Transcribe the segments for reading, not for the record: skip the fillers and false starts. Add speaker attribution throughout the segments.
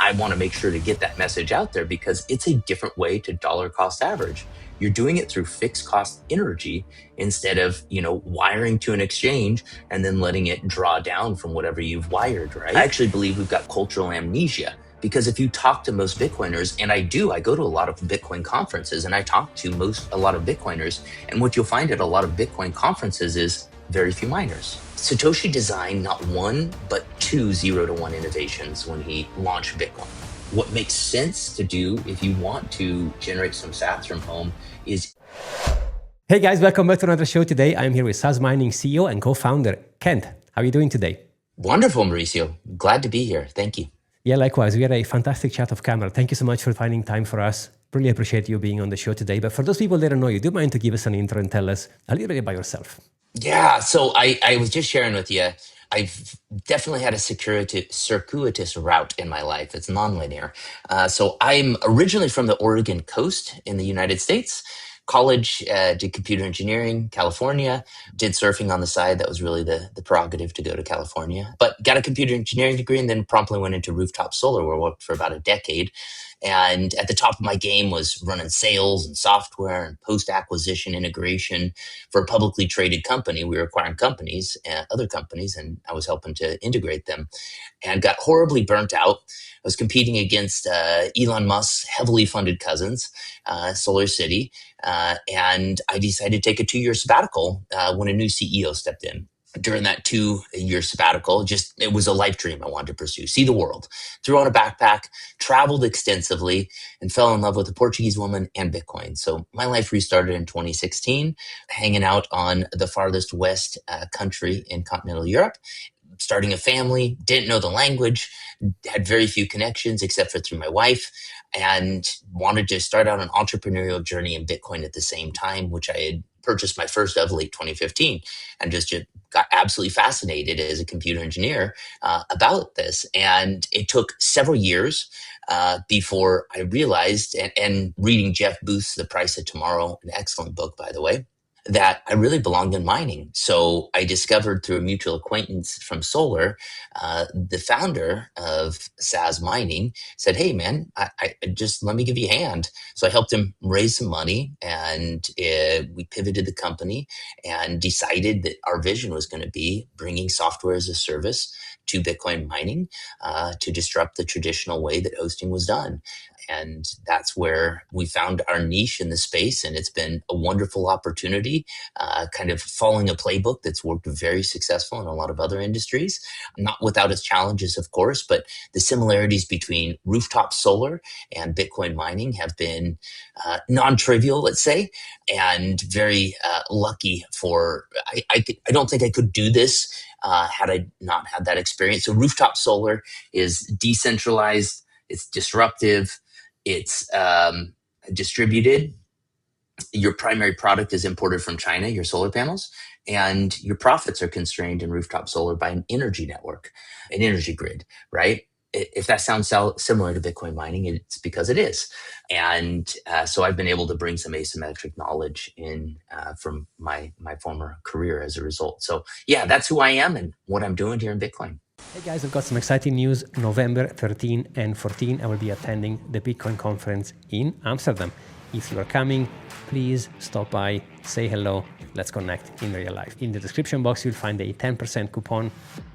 Speaker 1: I want to make sure to get that message out there because it's a different way to dollar cost average. You're doing it through fixed cost energy instead of, wiring to an exchange and then letting it draw down from whatever you've wired, right? I actually believe we've got cultural amnesia because if you talk to most Bitcoiners, and I go to a lot of Bitcoin conferences and I talk to a lot of Bitcoiners, and what you'll find at a lot of Bitcoin conferences is very few miners. Satoshi designed not one, but two 0-to-1 innovations when he launched Bitcoin. What makes sense to do if you want to generate some sats from home is...
Speaker 2: Hey guys, welcome back to another show today. I'm here with Sazmining CEO and co-founder, Kent. How are you doing today?
Speaker 1: Wonderful, Mauricio. Glad to be here. Thank you.
Speaker 2: Yeah, likewise. We had a fantastic chat off camera. Thank you so much for finding time for us. Really appreciate you being on the show today. But for those people that don't know you, do you mind to give us an intro and tell us a little bit about yourself?
Speaker 1: Yeah, so I was just sharing with you, I've definitely had a circuitous route in my life. It's nonlinear. So I'm originally from the Oregon coast in the United States. College, did computer engineering, California, did surfing on the side. That was really the prerogative to go to California. But got a computer engineering degree and then promptly went into rooftop solar where I worked for about a decade. And at the top of my game was running sales and software and post-acquisition integration for a publicly traded company. We were acquiring companies, other companies, and I was helping to integrate them and got horribly burnt out. I was competing against Elon Musk's heavily funded cousins, Solar City, and I decided to take a 2-year sabbatical when a new CEO stepped in. During that 2-year sabbatical, it was a life dream I wanted to pursue, see the world. Threw on a backpack, traveled extensively, and fell in love with a Portuguese woman and Bitcoin. So my life restarted in 2016, hanging out on the farthest west country in continental Europe, starting a family, didn't know the language, had very few connections except for through my wife, and wanted to start out an entrepreneurial journey in Bitcoin at the same time, which I had purchased my first of late 2015, and just got absolutely fascinated as a computer engineer about this. And it took several years before I realized, and reading Jeff Booth's The Price of Tomorrow, an excellent book, by the way, that I really belonged in mining. So I discovered through a mutual acquaintance from Solar, the founder of Sazmining said, "Hey man, I just let me give you a hand." So I helped him raise some money, and we pivoted the company and decided that our vision was going to be bringing software as a service to Bitcoin mining to disrupt the traditional way that hosting was done. And that's where we found our niche in the space. And it's been a wonderful opportunity, kind of following a playbook that's worked very successful in a lot of other industries, not without its challenges, of course, but the similarities between rooftop solar and Bitcoin mining have been non-trivial, let's say, and very lucky for, I don't think I could do this had I not had that experience. So rooftop solar is decentralized, it's disruptive, it's distributed. Your primary product is imported from China, your solar panels, and your profits are constrained in rooftop solar by an energy network, an energy grid, right? If that sounds similar to Bitcoin mining, it's because it is. And so I've been able to bring some asymmetric knowledge in from my former career as a result. So yeah, that's who I am and what I'm doing here in Bitcoin.
Speaker 2: Hey guys, I've got some exciting news. November 13 and 14, I will be attending the Bitcoin conference in Amsterdam. If you are coming, please stop by, say hello, let's connect in real life. In the description box, you'll find a 10% coupon.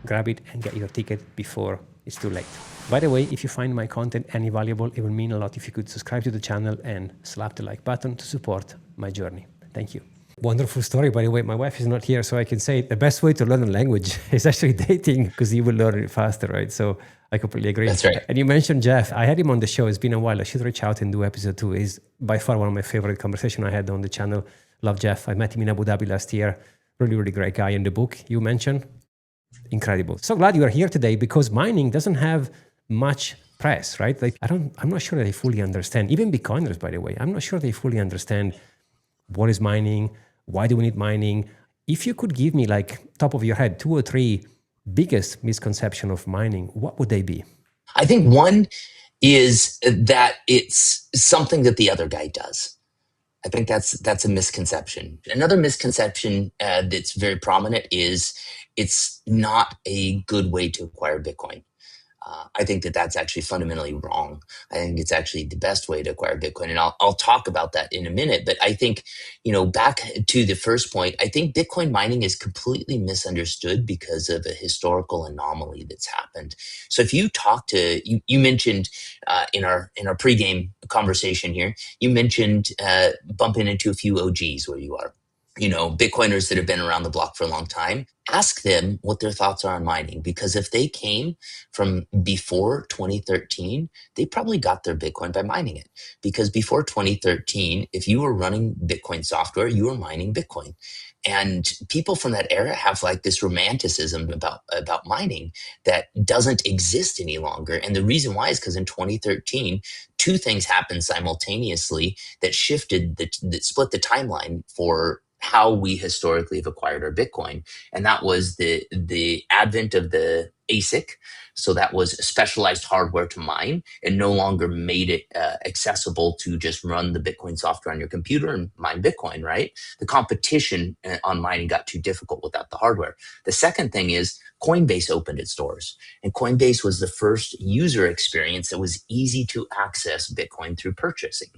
Speaker 2: Grab it and get your ticket before it's too late. By the way, if you find my content any valuable, it would mean a lot if you could subscribe to the channel and slap the like button to support my journey. Thank you. Wonderful story, by the way. My wife is not here, so I can say the best way to learn a language is actually dating, because you will learn it faster, right? So I completely agree.
Speaker 1: That's right.
Speaker 2: And you mentioned Jeff. I had him on the show. It's been a while. I should reach out and do episode 2. He's by far one of my favorite conversations I had on the channel. Love Jeff. I met him in Abu Dhabi last year. Really, really great guy. In the book you mentioned, incredible. So glad you are here today, because mining doesn't have much press, right? Like I'm not sure they fully understand. Even Bitcoiners, by the way, I'm not sure they fully understand what is mining, why do we need mining. If you could give me, like, top of your head, 2 or 3 biggest misconception of mining, what would they be?
Speaker 1: I think one is that it's something that the other guy does. I think that's a misconception. Another misconception that's very prominent is it's not a good way to acquire Bitcoin. I think that that's actually fundamentally wrong. I think it's actually the best way to acquire Bitcoin, and I'll talk about that in a minute. But I think, back to the first point, I think Bitcoin mining is completely misunderstood because of a historical anomaly that's happened. So if you talk to you mentioned in our pregame conversation here, you mentioned bumping into a few OGs where you are. Bitcoiners that have been around the block for a long time, ask them what their thoughts are on mining. Because if they came from before 2013, they probably got their Bitcoin by mining it. Because before 2013, if you were running Bitcoin software, you were mining Bitcoin. And people from that era have like this romanticism about mining that doesn't exist any longer. And the reason why is because in 2013, two things happened simultaneously that that split the timeline for how we historically have acquired our Bitcoin. And that was the advent of the ASIC. So that was specialized hardware to mine and no longer made it accessible to just run the Bitcoin software on your computer and mine Bitcoin, right? The competition on mining got too difficult without the hardware. The second thing is Coinbase opened its doors, and Coinbase was the first user experience that was easy to access Bitcoin through purchasing.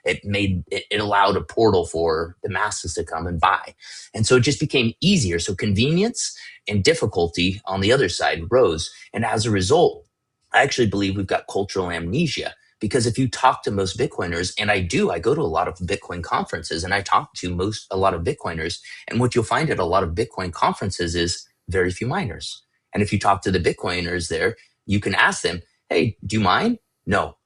Speaker 1: It allowed a portal for the masses to come and buy. And so it just became easier. So convenience and difficulty on the other side rose. And as a result, I actually believe we've got cultural amnesia. Because if you talk to most Bitcoiners, and I go to a lot of Bitcoin conferences and I talk to a lot of Bitcoiners, and what you'll find at a lot of Bitcoin conferences is very few miners. And if you talk to the Bitcoiners there, you can ask them, hey, do you mine? No.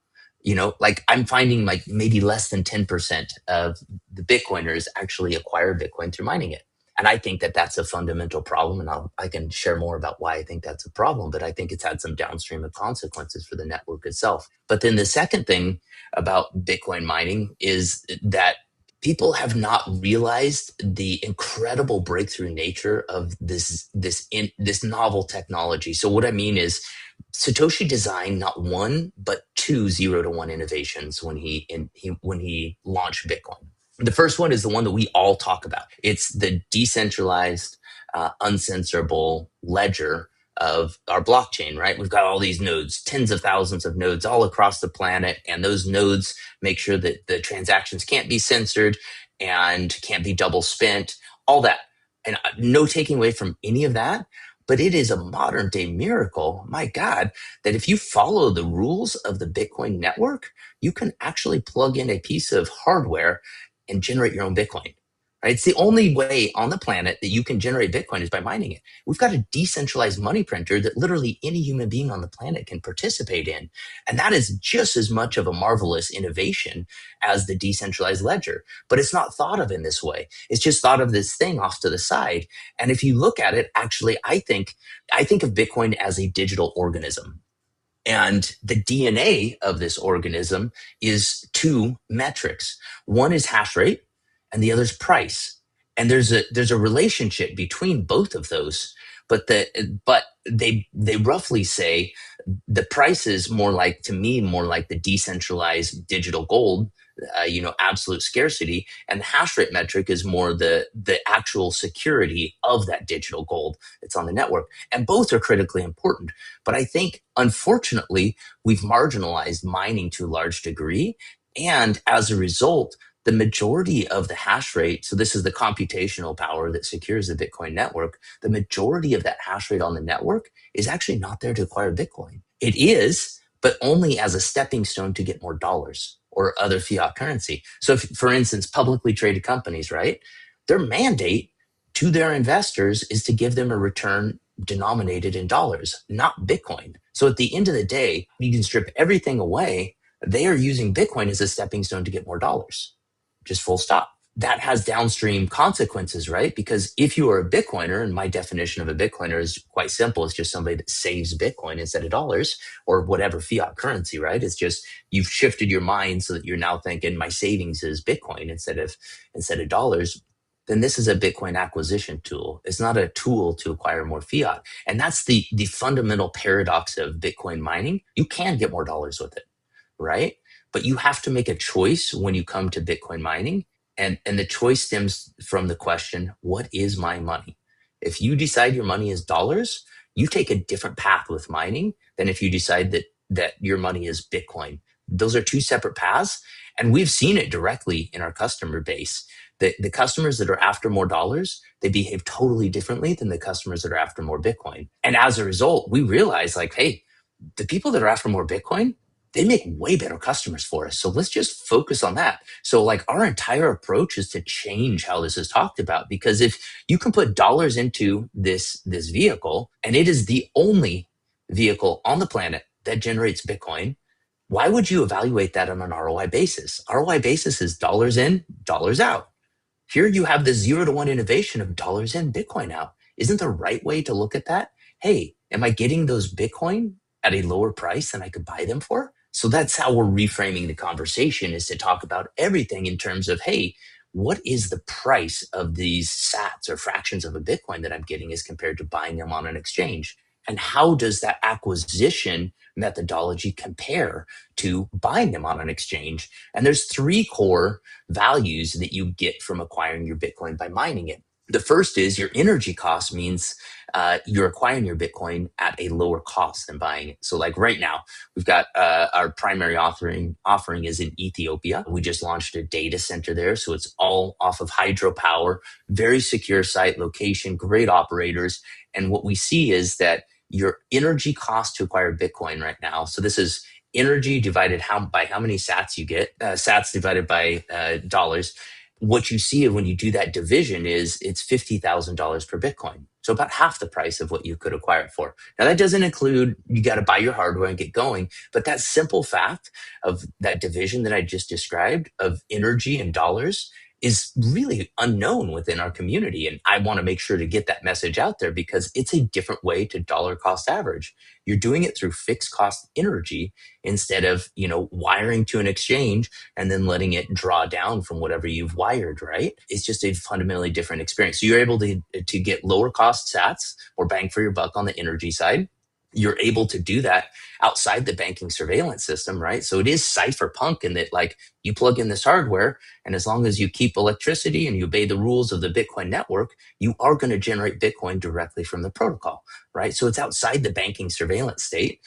Speaker 1: Like I'm finding like maybe less than 10% of the Bitcoiners actually acquire Bitcoin through mining it. And I think that that's a fundamental problem. And I can share more about why I think that's a problem, but I think it's had some downstream of consequences for the network itself. But then the second thing about Bitcoin mining is that people have not realized the incredible breakthrough nature of this novel technology. So what I mean is Satoshi designed not one but two 0 to 1 innovations when he launched Bitcoin. The first one is the one that we all talk about. It's the decentralized, uncensorable ledger of our blockchain, right? We've got all these nodes, tens of thousands of nodes all across the planet, and those nodes make sure that the transactions can't be censored and can't be double spent, all that. And no taking away from any of that, but it is a modern day miracle, my God, that if you follow the rules of the Bitcoin network, you can actually plug in a piece of hardware and generate your own Bitcoin. Right? It's the only way on the planet that you can generate Bitcoin is by mining it. We've got a decentralized money printer that literally any human being on the planet can participate in. And that is just as much of a marvelous innovation as the decentralized ledger. But it's not thought of in this way. It's just thought of this thing off to the side. And if you look at it, actually, I think of Bitcoin as a digital organism. And the DNA of this organism is two metrics. One is hash rate and the other is price. And there's a relationship between both of those, but they roughly say the price is more like, to me, more like the decentralized digital gold, absolute scarcity, and the hash rate metric is more the actual security of that digital gold that's on the network. And both are critically important. But I think, unfortunately, we've marginalized mining to a large degree. And as a result, the majority of the hash rate, so this is the computational power that secures the Bitcoin network, the majority of that hash rate on the network is actually not there to acquire Bitcoin. It is, but only as a stepping stone to get more dollars or other fiat currency. So if, for instance, publicly traded companies, right, their mandate to their investors is to give them a return denominated in dollars, not Bitcoin. So at the end of the day, you can strip everything away. They are using Bitcoin as a stepping stone to get more dollars, just full stop. That has downstream consequences, right? Because if you are a Bitcoiner, and my definition of a Bitcoiner is quite simple, it's just somebody that saves Bitcoin instead of dollars or whatever fiat currency, right? It's just you've shifted your mind so that you're now thinking my savings is Bitcoin instead of dollars. Then this is a Bitcoin acquisition tool. It's not a tool to acquire more fiat. And that's the fundamental paradox of Bitcoin mining. You can get more dollars with it, right? But you have to make a choice when you come to Bitcoin mining. And the choice stems from the question, what is my money? If you decide your money is dollars, you take a different path with mining than if you decide that your money is Bitcoin. Those are two separate paths. And we've seen it directly in our customer base. The customers that are after more dollars, they behave totally differently than the customers that are after more Bitcoin. And as a result, we realize like, hey, the people that are after more Bitcoin, they make way better customers for us. So let's just focus on that. So like our entire approach is to change how this is talked about, because if you can put dollars into this vehicle and it is the only vehicle on the planet that generates Bitcoin, why would you evaluate that on an ROI basis? ROI basis is dollars in, dollars out. Here you have the 0 to 1 innovation of dollars in, Bitcoin out. Isn't the right way to look at that? Hey, am I getting those Bitcoin at a lower price than I could buy them for? So that's how we're reframing the conversation, is to talk about everything in terms of, hey, what is the price of these sats or fractions of a Bitcoin that I'm getting as compared to buying them on an exchange? And how does that acquisition methodology compare to buying them on an exchange? And there's three core values that you get from acquiring your Bitcoin by mining it. The first is your energy cost means you're acquiring your Bitcoin at a lower cost than buying it. So like right now, we've got our primary offering is in Ethiopia. We just launched a data center there. So it's all off of hydropower, very secure site location, great operators. And what we see is that your energy cost to acquire Bitcoin right now, so this is energy divided by how many sats you get, sats divided by dollars. What you see when you do that division is it's $50,000 per Bitcoin. So about half the price of what you could acquire it for. Now that doesn't include, you got to buy your hardware and get going, but that simple fact of that division that I just described of energy and dollars is really unknown within our community. And I want to make sure to get that message out there, because it's a different way to dollar cost average. You're doing it through fixed cost energy instead of, wiring to an exchange and then letting it draw down from whatever you've wired, right? It's just a fundamentally different experience. So you're able to get lower cost sats or bang for your buck on the energy side. You're able to do that outside the banking surveillance system, right? So it is cypherpunk in that, like, you plug in this hardware, and as long as you keep electricity and you obey the rules of the Bitcoin network, you are going to generate Bitcoin directly from the protocol, right? So it's outside the banking surveillance state.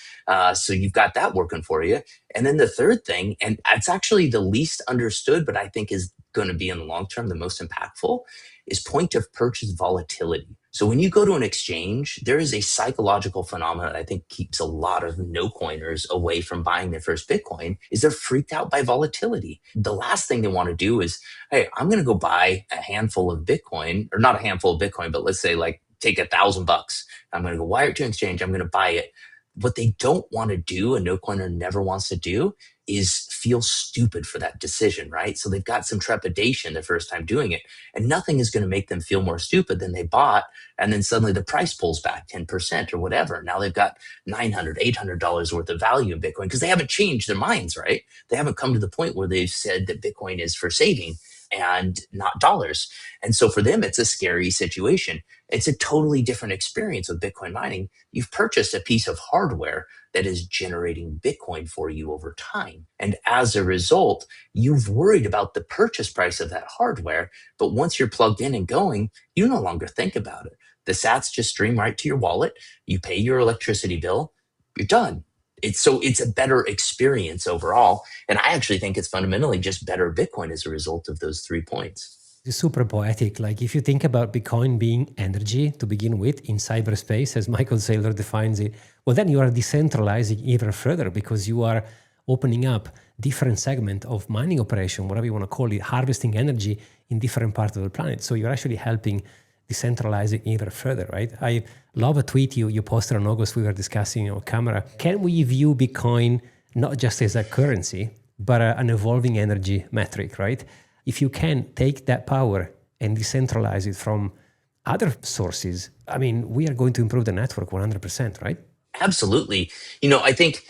Speaker 1: So you've got that working for you. And then the third thing, and it's actually the least understood, but I think is going to be in the long term the most impactful, is point of purchase volatility. So when you go to an exchange, there is a psychological phenomenon that I think keeps a lot of no coiners away from buying their first Bitcoin, is they're freaked out by volatility. The last thing they want to do is, hey, I'm going to go buy a handful of Bitcoin, or not a handful of Bitcoin, but let's say like take $1,000. I'm going to go wire it to an exchange. I'm going to buy it. What they don't want to do, a no coiner never wants to do, is feel stupid for that decision, right? So they've got some trepidation the first time doing it, and nothing is going to make them feel more stupid than they bought. And then suddenly the price pulls back 10% or whatever. Now they've got $900, $800 worth of value in Bitcoin because they haven't changed their minds, right? They haven't come to the point where they've said that Bitcoin is for saving and not dollars. And so for them, it's a scary situation. It's a totally different experience with Bitcoin mining. You've purchased a piece of hardware that is generating Bitcoin for you over time. And as a result, you've worried about the purchase price of that hardware. But once you're plugged in and going, you no longer think about it. The sats just stream right to your wallet. You pay your electricity bill. You're done. It's a better experience overall. And I actually think it's fundamentally just better Bitcoin as a result of those 3 points.
Speaker 2: It's super poetic. Like if you think about Bitcoin being energy to begin with in cyberspace, as Michael Saylor defines it, well, then you are decentralizing even further because you are opening up different segment of mining operation, whatever you want to call it, harvesting energy in different parts of the planet. So you're actually helping decentralize it even further, right? I love a tweet you posted on August. We were discussing on camera. Can we view Bitcoin not just as a currency, but an evolving energy metric, right? If you can take that power and decentralize it from other sources, I mean, we are going to improve the network 100%, right?
Speaker 1: Absolutely. I think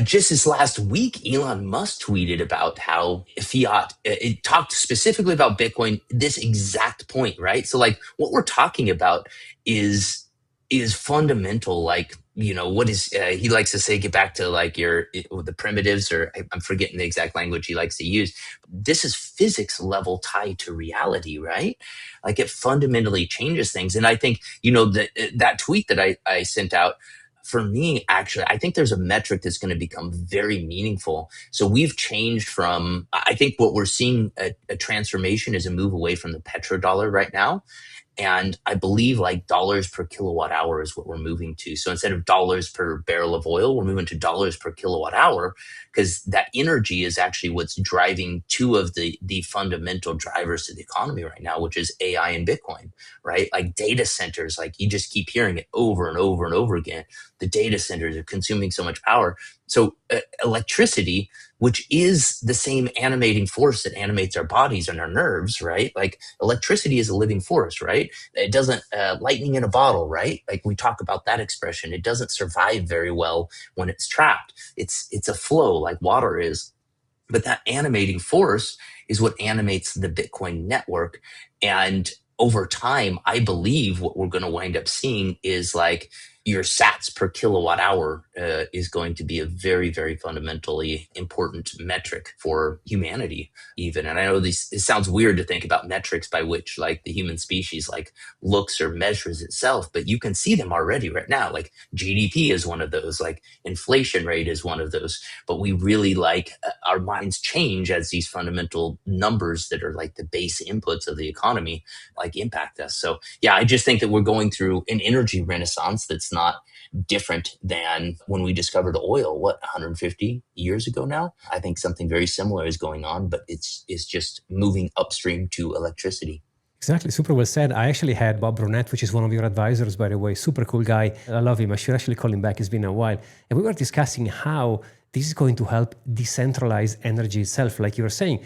Speaker 1: just this last week, Elon Musk tweeted about how fiat, it talked specifically about Bitcoin, this exact point, right? So like what we're talking about is fundamental, like what is he likes to say, get back to like the primitives, or I'm forgetting the exact language he likes to use. This is physics level tied to reality, right? Like it fundamentally changes things. And I think, that tweet that I sent out, for me, actually, I think there's a metric that's going to become very meaningful. So we've changed from, I think what we're seeing a transformation is a move away from the petrodollar right now. And I believe like dollars per kilowatt hour is what we're moving to. So instead of dollars per barrel of oil, we're moving to dollars per kilowatt hour, because that energy is actually what's driving two of the fundamental drivers to the economy right now, which is AI and Bitcoin, right? Like data centers, like you just keep hearing it over and over and over again. The data centers are consuming so much power. So electricity, which is the same animating force that animates our bodies and our nerves, right? Like electricity is a living force, right? It doesn't, lightning in a bottle, right? Like we talk about that expression. It doesn't survive very well when it's trapped. It's a flow like water is. But that animating force is what animates the Bitcoin network. And over time, I believe what we're going to wind up seeing is like your sats per kilowatt hour is going to be a very, very fundamentally important metric for humanity, even. And I know it sounds weird to think about metrics by which like the human species like looks or measures itself, but you can see them already right now. Like GDP is one of those, like inflation rate is one of those. But we really like our minds change as these fundamental numbers that are like the base inputs of the economy like impact us. So yeah, I just think that we're going through an energy renaissance that's not different than when we discovered oil, 150 years ago now. I think something very similar is going on, but it's just moving upstream to electricity.
Speaker 2: Exactly. Super well said. I actually had Bob Brunette, which is one of your advisors, by the way. Super cool guy. I love him. I should actually call him back. It's been a while. And we were discussing how this is going to help decentralize energy itself. Like you were saying,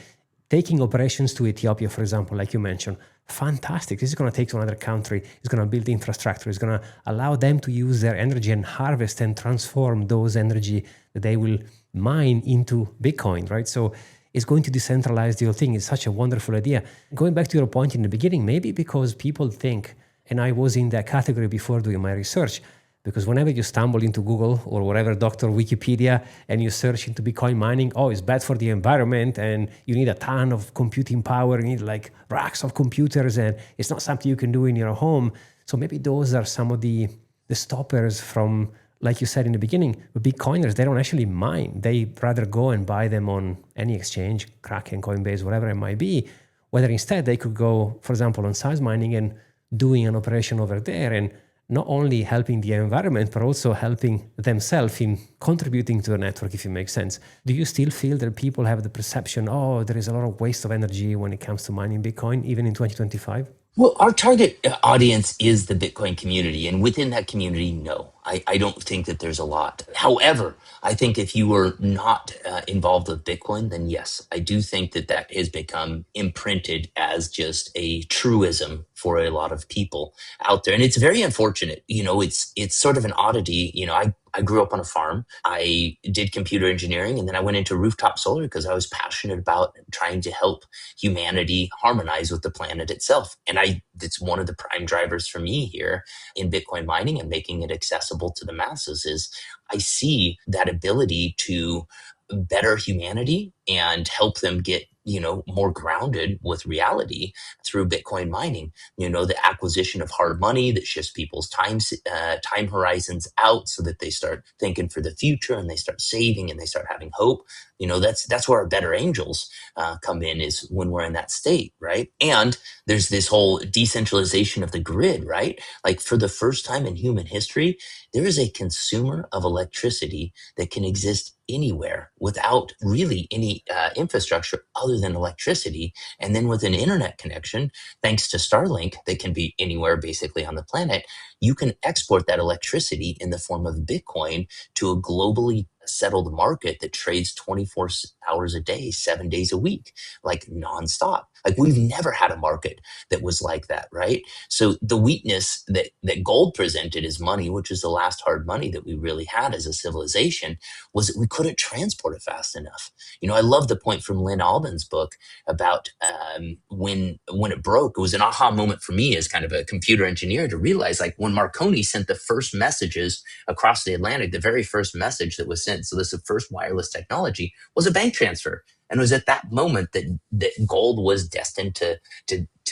Speaker 2: taking operations to Ethiopia, for example, like you mentioned, fantastic. This is going to take to another country. It's going to build infrastructure. It's going to allow them to use their energy and harvest and transform those energy that they will mine into Bitcoin, right? So it's going to decentralize the whole thing. It's such a wonderful idea. Going back to your point in the beginning, maybe because people think, and I was in that category before doing my research, because whenever you stumble into Google or whatever, Dr. Wikipedia, and you search into Bitcoin mining, oh, it's bad for the environment and you need a ton of computing power, you need like racks of computers, and it's not something you can do in your home. So maybe those are some of the stoppers from, like you said in the beginning, with Bitcoiners, they don't actually mine. They rather go and buy them on any exchange, Kraken, Coinbase, whatever it might be, whether instead they could go, for example, on Sazmining and doing an operation over there and not only helping the environment, but also helping themselves in contributing to the network, if it makes sense. Do you still feel that people have the perception, oh, there is a lot of waste of energy when it comes to mining Bitcoin, even in 2025?
Speaker 1: Well, our target audience is the Bitcoin community. And within that community, no, I don't think that there's a lot. However, I think if you were not involved with Bitcoin, then yes, I do think that that has become imprinted as just a truism for a lot of people out there. And it's very unfortunate. It's sort of an oddity. I grew up on a farm. I did computer engineering, and then I went into rooftop solar because I was passionate about trying to help humanity harmonize with the planet itself. And it's one of the prime drivers for me here in Bitcoin mining and making it accessible to the masses is I see that ability to better humanity and help them get more grounded with reality through Bitcoin mining. The acquisition of hard money that shifts people's time horizons out so that they start thinking for the future and they start saving and they start having hope. That's where our better angels come in, is when we're in that state, right? And there's this whole decentralization of the grid, right? Like for the first time in human history, there is a consumer of electricity that can exist anywhere without really any infrastructure other than electricity. And then with an internet connection, thanks to Starlink, that can be anywhere basically on the planet, you can export that electricity in the form of Bitcoin to a globally settled market that trades 24 hours a day, 7 days a week, like nonstop. Like we've never had a market that was like that, right? So the weakness that gold presented as money, which is the last hard money that we really had as a civilization, was that we couldn't transport it fast enough. I love the point from Lynn Alden's book about when it broke. It was an aha moment for me as kind of a computer engineer to realize, like, when Marconi sent the first messages across the Atlantic, the very first message that was sent, so this is the first wireless technology, was a bank transfer. And it was at that moment that gold was destined to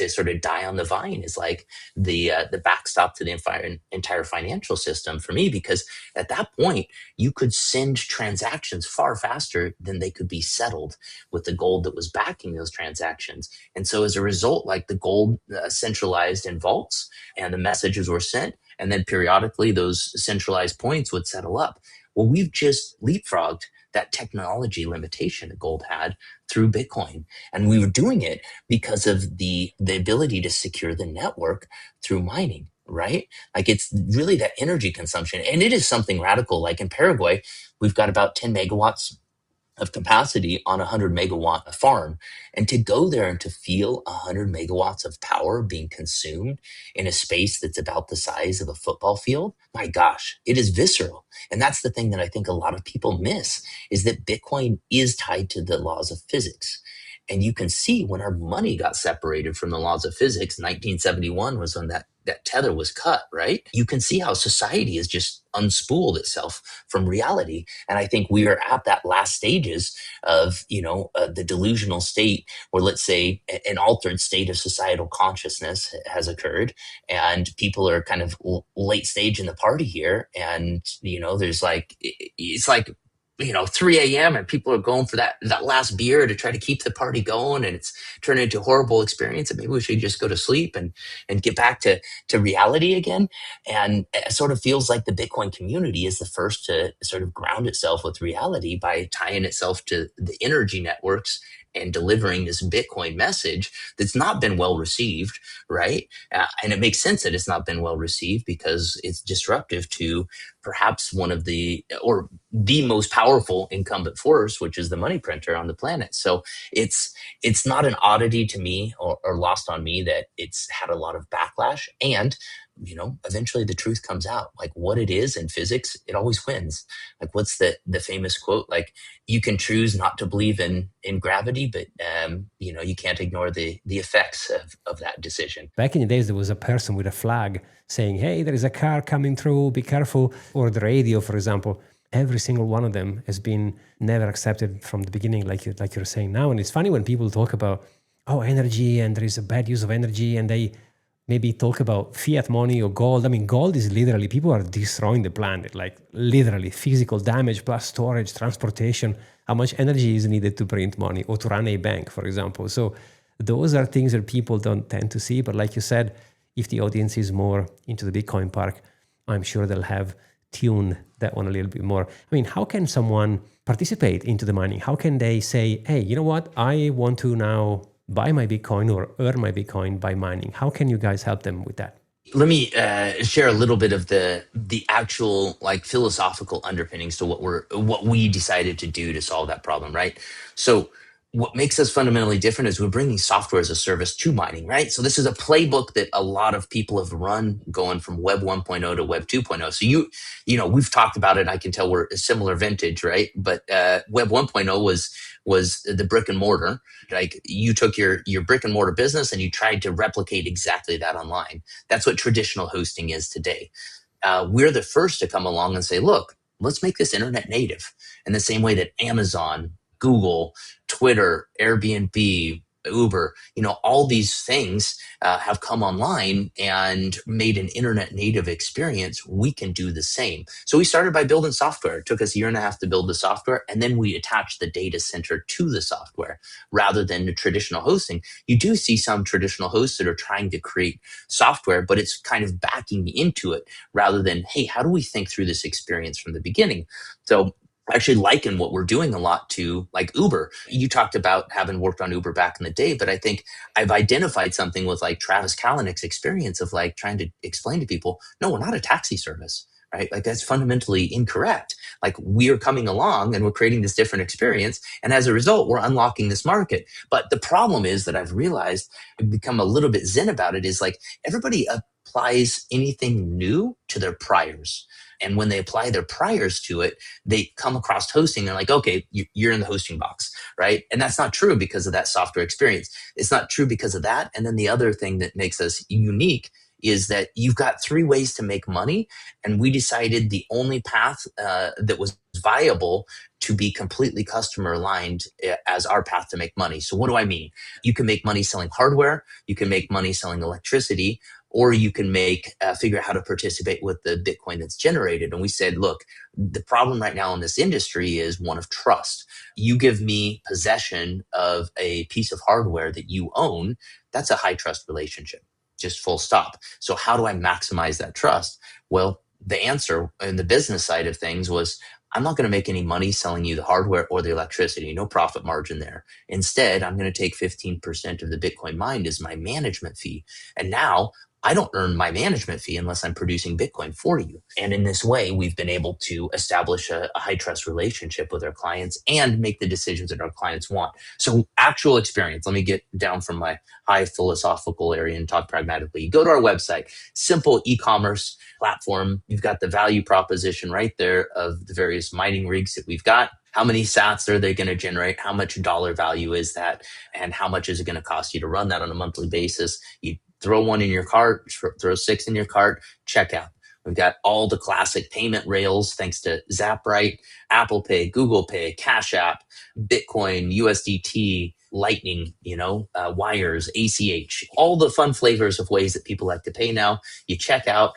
Speaker 1: sort of die on the vine, is like the backstop to the entire financial system for me, because at that point you could send transactions far faster than they could be settled with the gold that was backing those transactions. And so as a result, like, the gold centralized in vaults, and the messages were sent, and then periodically those centralized points would settle up. Well, we've just leapfrogged that technology limitation that gold had through Bitcoin. And we were doing it because of the ability to secure the network through mining, right? Like, it's really that energy consumption. And it is something radical. Like in Paraguay, we've got about 10 megawatts of capacity on a 100 megawatt farm. And to go there and to feel 100 megawatts of power being consumed in a space that's about the size of a football field, my gosh, it is visceral. And that's the thing that I think a lot of people miss, is that Bitcoin is tied to the laws of physics. And you can see when our money got separated from the laws of physics, 1971 was when that tether was cut, right? You can see how society has just unspooled itself from reality. And I think we are at that last stages of, the delusional state where, let's say, an altered state of societal consciousness has occurred, and people are kind of late stage in the party here. And, there's like, it's like, 3 a.m. and people are going for that last beer to try to keep the party going, and it's turned into a horrible experience, and maybe we should just go to sleep and get back to reality again. And it sort of feels like the Bitcoin community is the first to sort of ground itself with reality by tying itself to the energy networks and delivering this Bitcoin message that's not been well received, right? And it makes sense that it's not been well received, because it's disruptive to perhaps one of the most powerful incumbent force, which is the money printer on the planet. So it's not an oddity to me or lost on me that it's had a lot of backlash. And eventually the truth comes out. Like, what it is in physics, it always wins. Like, what's the famous quote? Like, you can choose not to believe in gravity, but you can't ignore the effects of that decision.
Speaker 2: Back in the days, there was a person with a flag saying, hey, there is a car coming through, be careful. Or the radio, for example. Every single one of them has been never accepted from the beginning, like you're saying now. And it's funny when people talk about, energy, and there is a bad use of energy, and they maybe talk about fiat money or gold. I mean, gold is literally, people are destroying the planet, like literally physical damage plus storage, transportation. How much energy is needed to print money or to run a bank, for example? So those are things that people don't tend to see. But like you said, if the audience is more into the Bitcoin park, I'm sure they'll have tuned that one a little bit more. I mean, how can someone participate into the mining? How can they say, hey, you know what? I want to now buy my Bitcoin or earn my Bitcoin by mining. How can you guys help them with that?
Speaker 1: Let me share a little bit of the actual, like, philosophical underpinnings to what we decided to do to solve that problem, right? So what makes us fundamentally different is we're bringing software as a service to mining, right? So this is a playbook that a lot of people have run going from Web 1.0 to Web 2.0. So we've talked about it. I can tell we're a similar vintage, right? But Web 1.0 was the brick and mortar. Like, you took your brick and mortar business and you tried to replicate exactly that online. That's what traditional hosting is today. We're the first to come along and say, look, let's make this internet native in the same way that Amazon, Google, Twitter, Airbnb, Uber, all these things have come online and made an internet native experience. We can do the same. So we started by building software. It took us a year and a half to build the software, and then we attached the data center to the software rather than the traditional hosting. You do see some traditional hosts that are trying to create software, but it's kind of backing into it rather than, hey, how do we think through this experience from the beginning? So I actually liken what we're doing a lot to, like, Uber. You talked about having worked on Uber back in the day, but I think I've identified something with, like, Travis Kalanick's experience of, like, trying to explain to people, no, we're not a taxi service. right? Like that's fundamentally incorrect. Like we are coming along and we're creating this different experience. And as a result, we're unlocking this market. But the problem is that I've realized, I've become a little bit zen about it, is like everybody applies anything new to their priors. And when they apply their priors to it, they come across hosting. They're like, okay, you're in the hosting box, right? And that's not true because of that software experience. It's not true because of that. And then the other thing that makes us unique is that you've got three ways to make money. And we decided the only path that was viable to be completely customer aligned as our path to make money. So what do I mean? You can make money selling hardware. You can make money selling electricity, or you can make figure out how to participate with the Bitcoin that's generated. And we said, look, the problem right now in this industry is one of trust. You give me possession of a piece of hardware that you own, that's a high trust relationship, just full stop. So how do I maximize that trust? Well, the answer in the business side of things was, I'm not going to make any money selling you the hardware or the electricity, no profit margin there. Instead, I'm going to take 15% of the Bitcoin mined as my management fee. And now I don't earn my management fee unless I'm producing Bitcoin for you. And in this way, we've been able to establish a high trust relationship with our clients and make the decisions that our clients want. So actual experience, let me get down from my high philosophical area and talk pragmatically. You go to our website, simple e-commerce platform. You've got the value proposition right there of the various mining rigs that we've got. How many sats are they going to generate? How much dollar value is that? And how much is it going to cost you to run that on a monthly basis? You throw one in your cart, throw six in your cart, check out. We've got all the classic payment rails thanks to Zaprite, Apple Pay, Google Pay, Cash App, Bitcoin, USDT, Lightning, wires, ACH, all the fun flavors of ways that people like to pay now. You check out.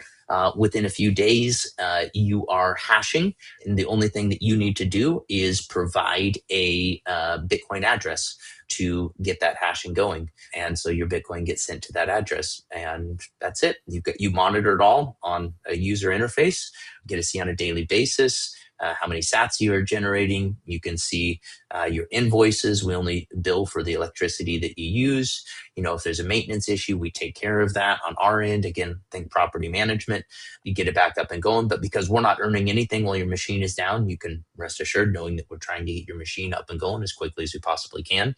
Speaker 1: Within a few days, you are hashing. And the only thing that you need to do is provide a Bitcoin address to get that hashing going. And so your Bitcoin gets sent to that address. And that's it. You monitor it all on a user interface, you get to see on a daily basis how many sats you are generating. You can see your invoices. We only bill for the electricity that you use. If there's a maintenance issue, we take care of that on our end. Again, think property management. You get it back up and going. But because we're not earning anything while your machine is down, you can rest assured knowing that we're trying to get your machine up and going as quickly as we possibly can.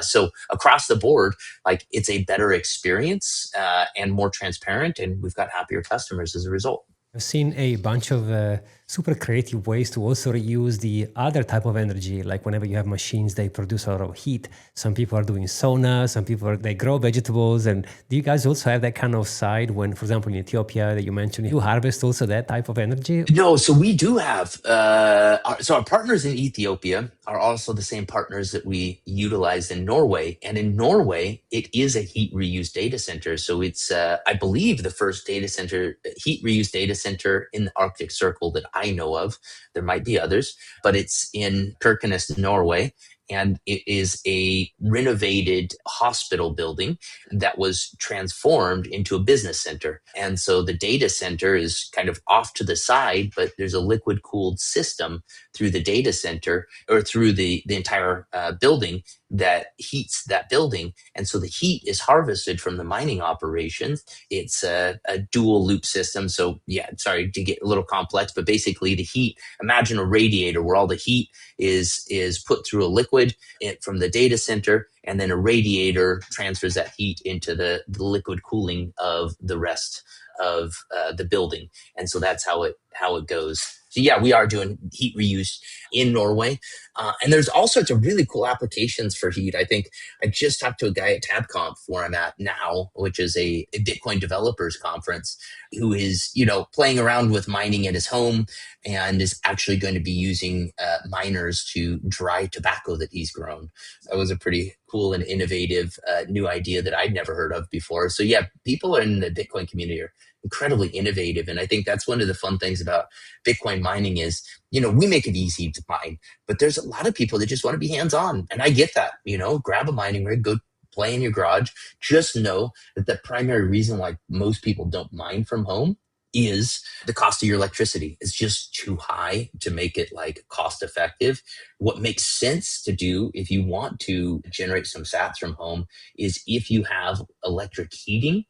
Speaker 1: So across the board, like it's a better experience and more transparent, and we've got happier customers as a result.
Speaker 2: I've seen a bunch of super creative ways to also reuse the other type of energy. Like whenever you have machines, they produce a lot of heat. Some people are doing sauna, some people, they grow vegetables. And do you guys also have that kind of side when, for example, in Ethiopia that you mentioned, you harvest also that type of energy?
Speaker 1: No, so we do have, our partners in Ethiopia are also the same partners that we utilize in Norway. And in Norway, it is a heat reuse data center. So it's, I believe, the first heat reuse data center in the Arctic Circle that I know of. There might be others, but it's in Kirkenes, Norway. And it is a renovated hospital building that was transformed into a business center. And so the data center is kind of off to the side, but there's a liquid cooled system through the data center or through the entire building that heats that building. And so the heat is harvested from the mining operations. It's a dual loop system. So yeah, sorry to get a little complex, but basically the heat, imagine a radiator where all the heat is put through a liquid from the data center, and then a radiator transfers that heat into the liquid cooling of the rest of the building. And so that's how it goes. So yeah, we are doing heat reuse in Norway. And there's all sorts of really cool applications for heat. I think I just talked to a guy at TabConf where I'm at now, which is a Bitcoin developers conference, who is, playing around with mining at his home and is actually going to be using miners to dry tobacco that he's grown. That was a pretty cool and innovative new idea that I'd never heard of before. So yeah, people in the Bitcoin community are incredibly innovative. And I think that's one of the fun things about Bitcoin mining is, we make it easy to mine, but there's a lot of people that just want to be hands-on. And I get that, grab a mining rig, go play in your garage. Just know that the primary reason why most people don't mine from home is the cost of your electricity. It's just too high to make it like cost effective. What makes sense to do if you want to generate some sats from home is if you have electric heating,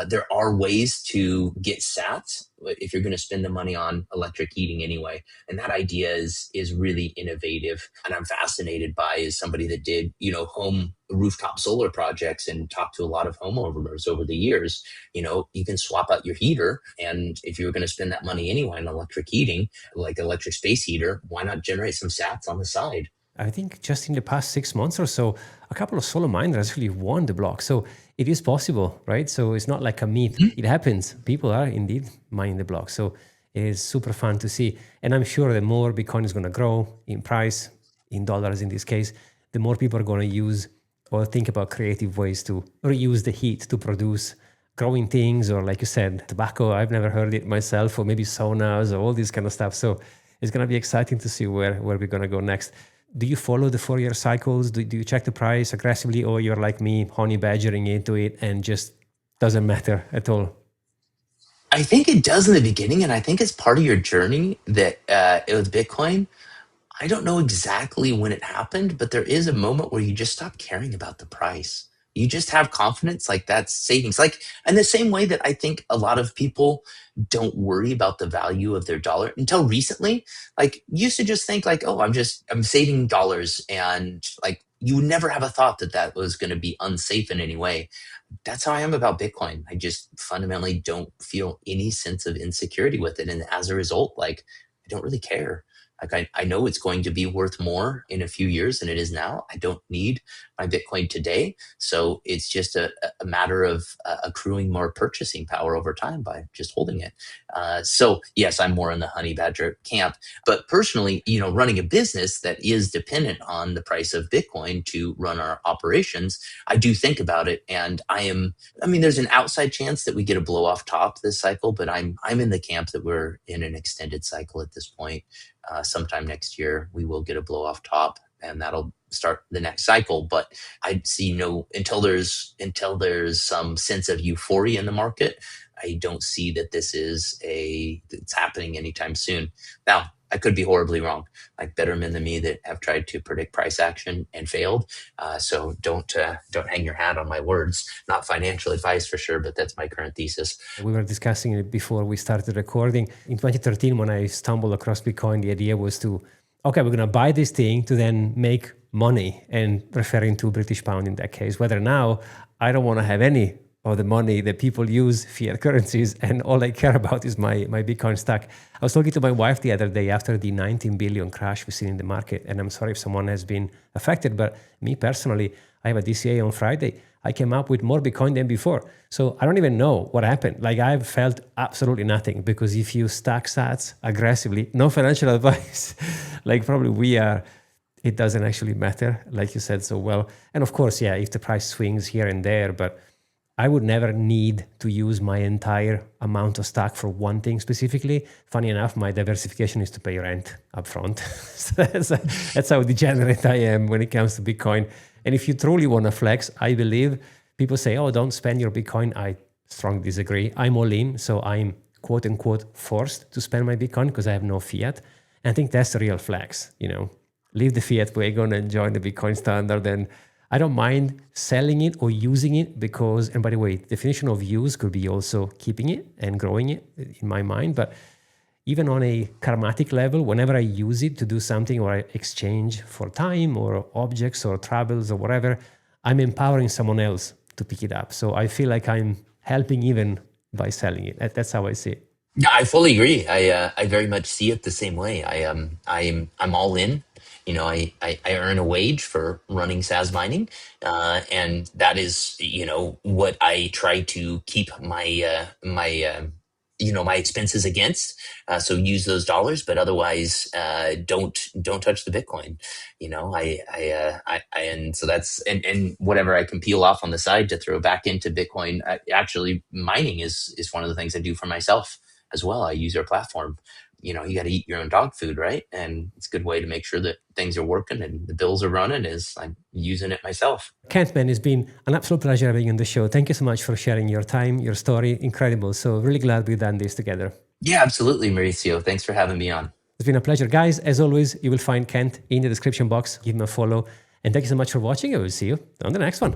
Speaker 1: there are ways to get sats if you're going to spend the money on electric heating anyway. And that idea is really innovative, and I'm fascinated by as somebody that did, home rooftop solar projects and talked to a lot of homeowners over the years. You can swap out your heater. And if you're going to spend that money anyway on electric heating, like electric space heater, why not generate some sats on the side?
Speaker 2: I think just in the past 6 months or so, a couple of solar miners actually won the block. So it is possible, right? So it's not like a myth. It happens. People are indeed mining the block. So it is super fun to see. And I'm sure the more Bitcoin is going to grow in price, in dollars in this case, the more people are going to use or think about creative ways to reuse the heat to produce growing things, or like you said, tobacco. I've never heard it myself, or maybe saunas or all this kind of stuff. So it's going to be exciting to see where we're going to go next. Do you follow the 4-year cycles? Do you check the price aggressively, or you're like me, honey badgering into it and just doesn't matter at all?
Speaker 1: I think it does in the beginning, and I think it's part of your journey that with Bitcoin. I don't know exactly when it happened, but there is a moment where you just stop caring about the price. You just have confidence, like that's savings. Like, in the same way that I think a lot of people don't worry about the value of their dollar until recently. Like, used to just think like, oh, I'm saving dollars, and like you would never have a thought that that was going to be unsafe in any way. That's how I am about Bitcoin. I just fundamentally don't feel any sense of insecurity with it. And as a result, like, I don't really care. Like, I know it's going to be worth more in a few years than it is now. I don't need my Bitcoin today. So it's just a matter of accruing more purchasing power over time by just holding it. So yes, I'm more in the honey badger camp. But personally, running a business that is dependent on the price of Bitcoin to run our operations, I do think about it. And there's an outside chance that we get a blow off top this cycle, but I'm in the camp that we're in an extended cycle at this point. Sometime next year, we will get a blow off top, and that'll start the next cycle. But I see no until there's some sense of euphoria in the market. I don't see that it's happening anytime soon. Now, I could be horribly wrong, like better men than me that have tried to predict price action and failed. So don't hang your hat on my words. Not financial advice for sure, but that's my current thesis.
Speaker 2: We were discussing it before we started recording. In 2013, when I stumbled across Bitcoin, the idea was okay, we're going to buy this thing to then make money, and referring to British pound in that case. Whether now I don't want to have any of the money that people use, fiat currencies, and all I care about is my Bitcoin stack. I was talking to my wife the other day after the 19 billion crash we've seen in the market, and I'm sorry if someone has been affected, but me personally, I have a DCA on Friday. I came up with more Bitcoin than before. So I don't even know what happened. Like, I've felt absolutely nothing, because if you stack sats aggressively, no financial advice, like probably we are, it doesn't actually matter, like you said so well. And of course, yeah, if the price swings here and there, but I would never need to use my entire amount of stack for one thing specifically. Funny enough, my diversification is to pay rent upfront. So that's how degenerate I am when it comes to Bitcoin. And if you truly want to flex, I believe people say, oh, don't spend your Bitcoin. I strongly disagree. I'm all in. So I'm quote unquote forced to spend my Bitcoin because I have no fiat. And I think that's the real flex, leave the fiat wagon and join the Bitcoin standard. And I don't mind selling it or using it because, and by the way, the definition of use could be also keeping it and growing it in my mind. But even on a karmatic level, whenever I use it to do something, or I exchange for time or objects or travels or whatever, I'm empowering someone else to pick it up. So I feel like I'm helping even by selling it. That's how I see it.
Speaker 1: Yeah, I fully agree. I very much see it the same way. I'm all in. I earn a wage for running Sazmining, and that is what I try to keep my expenses against. So use those dollars, but otherwise don't touch the Bitcoin. And so that's and whatever I can peel off on the side to throw back into Bitcoin. Actually, mining is one of the things I do for myself as well. I use our platform you got to eat your own dog food, right? And it's a good way to make sure that things are working and the bills are running is I'm using it myself.
Speaker 2: Kent, man, it's been an absolute pleasure having you on the show. Thank you so much for sharing your time, your story. Incredible. So really glad we've done this together.
Speaker 1: Yeah, absolutely, Mauricio. Thanks for having me on.
Speaker 2: It's been a pleasure. Guys, as always, you will find Kent in the description box. Give him a follow. And thank you so much for watching. I will see you on the next one.